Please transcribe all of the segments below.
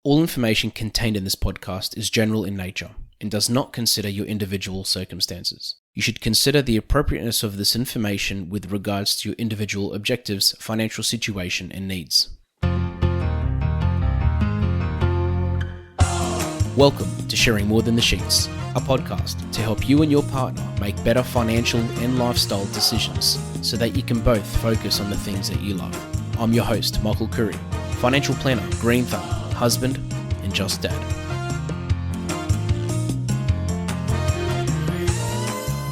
All information contained in this podcast is general in nature and does not consider your individual circumstances. You should consider the appropriateness of this information with regards to your individual objectives, financial situation, and needs. Welcome to Sharing More Than the Sheets, a podcast to help you and your partner make better financial and lifestyle decisions so that you can both focus on the things that you love. I'm your host, Michael Khouri, financial planner, green thumb, husband, and just dad.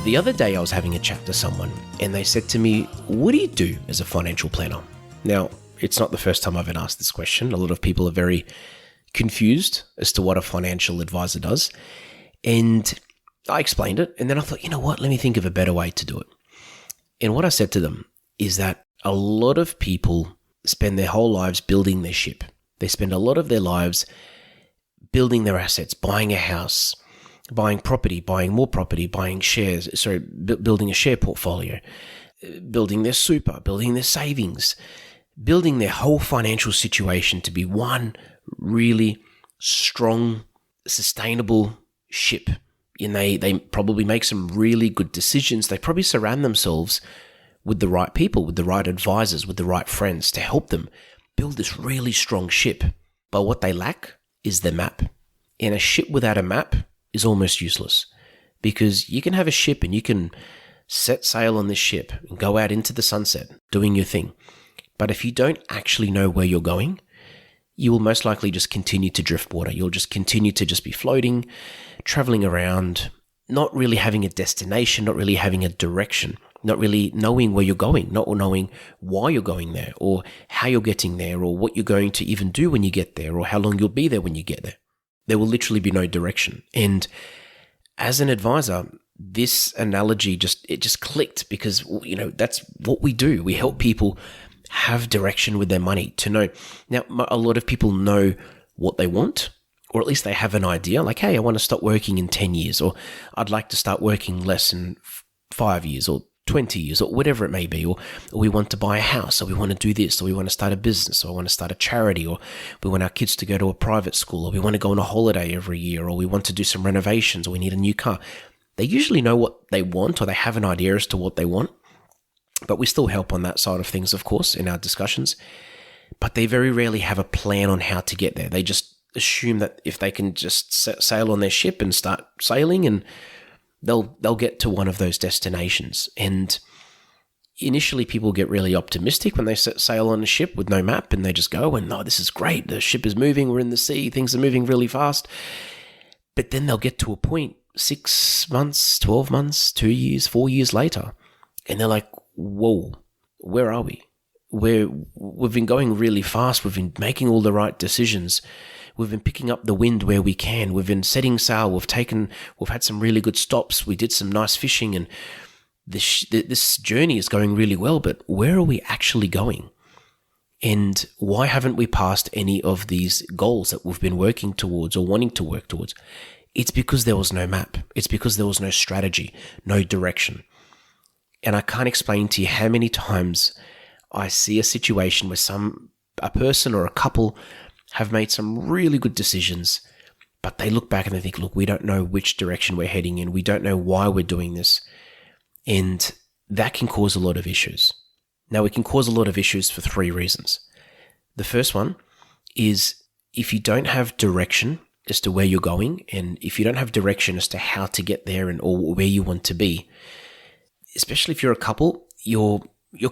The other day I was having a chat to someone and they said to me, what do you do as a financial planner? Now, it's not the first time I've been asked this question. A lot of people are very confused as to what a financial advisor does. And I explained it and then I thought, you know what, let me think of a better way to do it. And what I said to them is that a lot of people spend their whole lives building their ship. They spend a lot of their lives building their assets, buying a house, buying property, buying more property, buying shares, building a share portfolio, building their super, building their savings, building their whole financial situation to be one really strong, sustainable ship. And they probably make some really good decisions. They probably surround themselves with the right people, with the right advisors, with the right friends to help them build this really strong ship. But what they lack is the map. And a ship without a map is almost useless, because you can have a ship and you can set sail on this ship and go out into the sunset doing your thing. But if you don't actually know where you're going, you will most likely just continue to drift water. You'll just continue to just be floating, traveling around, not really having a destination, not really having a direction, not really knowing where you're going, not knowing why you're going there or how you're getting there or what you're going to even do when you get there or how long you'll be there when you get there. There will literally be no direction. And as an advisor, this analogy just clicked because, you know, that's what we do. We help people have direction with their money to know. Now, a lot of people know what they want, or at least they have an idea like, hey, I want to stop working in 10 years, or I'd like to start working less in 5 years or 20 years or whatever it may be, or we want to buy a house, or we want to do this, or we want to start a business, or I want to start a charity, or we want our kids to go to a private school, or we want to go on a holiday every year, or we want to do some renovations, or we need a new car. They usually know what they want, or they have an idea as to what they want, but we still help on that side of things, of course, in our discussions, but they very rarely have a plan on how to get there. They just assume that if they can just sail on their ship and start sailing, and they'll get to one of those destinations. And initially people get really optimistic when they sail on a ship with no map, and they just go and, oh, this is great. The ship is moving. We're in the sea. Things are moving really fast. But then they'll get to a point 6 months, 12 months, 2 years, 4 years later, and they're like, whoa, where are we? We've been going really fast. We've been making all the right decisions. We've been picking up the wind where we can. We've been setting sail. We've had some really good stops. We did some nice fishing, and this journey is going really well. But where are we actually going? And why haven't we passed any of these goals that we've been working towards or wanting to work towards? It's because there was no map. It's because there was no strategy, no direction. And I can't explain to you how many times I see a situation where a person or a couple have made some really good decisions, but they look back and they think, look, we don't know which direction we're heading in. We don't know why we're doing this. And that can cause a lot of issues. Now, it can cause a lot of issues for 3 reasons. The first one is if you don't have direction as to where you're going, and if you don't have direction as to how to get there and or where you want to be, especially if you're a couple, you're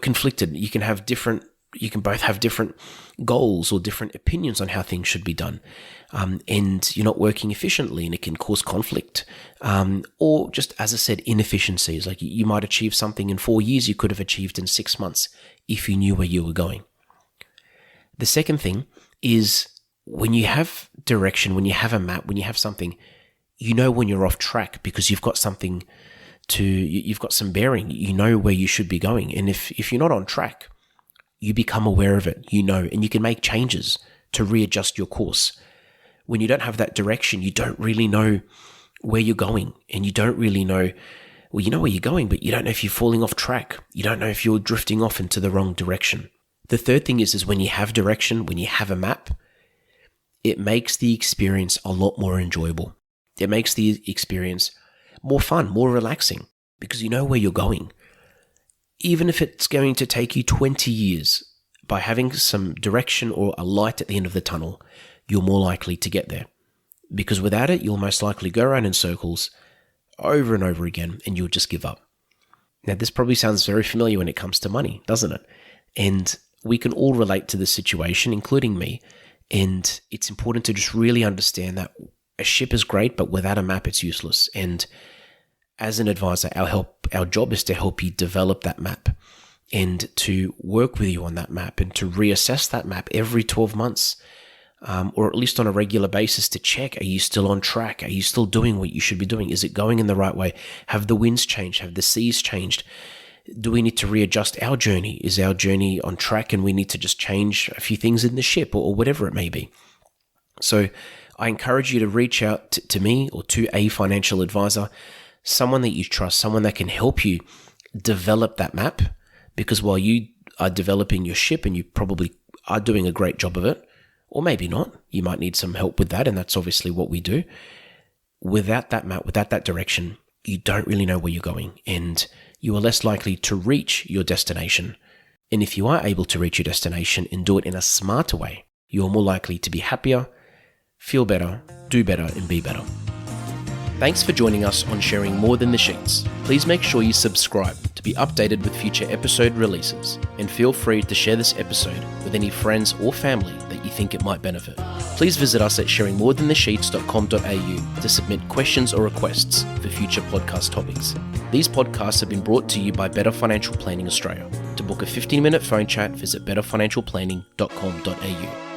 conflicted. You can both have different goals or different opinions on how things should be done. And you're not working efficiently, and it can cause conflict. Or just, as I said, inefficiencies. Like you might achieve something in 4 years you could have achieved in 6 months if you knew where you were going. The second thing is when you have direction, when you have a map, when you have something, you know when you're off track because you've got something you've got some bearing, you know where you should be going. And if you're not on track, you become aware of it, and you can make changes to readjust your course. When you don't have that direction, you don't really know where you're going, and you don't really know, well, you know where you're going, but you don't know if you're falling off track. You don't know if you're drifting off into the wrong direction. The third thing is when you have direction, when you have a map, it makes the experience a lot more enjoyable. It makes the experience more fun, more relaxing, because you know where you're going. Even if it's going to take you 20 years, by having some direction or a light at the end of the tunnel, you're more likely to get there. Because without it, you'll most likely go around in circles over and over again, and you'll just give up. Now, this probably sounds very familiar when it comes to money, doesn't it? And we can all relate to this situation, including me. And it's important to just really understand that a ship is great, but without a map, it's useless. And as an advisor, our job is to help you develop that map and to work with you on that map and to reassess that map every 12 months, or at least on a regular basis to check, are you still on track? Are you still doing what you should be doing? Is it going in the right way? Have the winds changed? Have the seas changed? Do we need to readjust our journey? Is our journey on track and we need to just change a few things in the ship or whatever it may be? So I encourage you to reach out to me or to a financial advisor, someone that you trust, someone that can help you develop that map, because while you are developing your ship and you probably are doing a great job of it, or maybe not, you might need some help with that, and that's obviously what we do. Without that map, without that direction, you don't really know where you're going, and you are less likely to reach your destination. And if you are able to reach your destination and do it in a smarter way, you're more likely to be happier, feel better, do better, and be better. Thanks for joining us on Sharing More Than the Sheets. Please make sure you subscribe to be updated with future episode releases, and feel free to share this episode with any friends or family that you think it might benefit. Please visit us at sharingmorethanthesheets.com.au to submit questions or requests for future podcast topics. These podcasts have been brought to you by Better Financial Planning Australia. To book a 15-minute phone chat, visit betterfinancialplanning.com.au.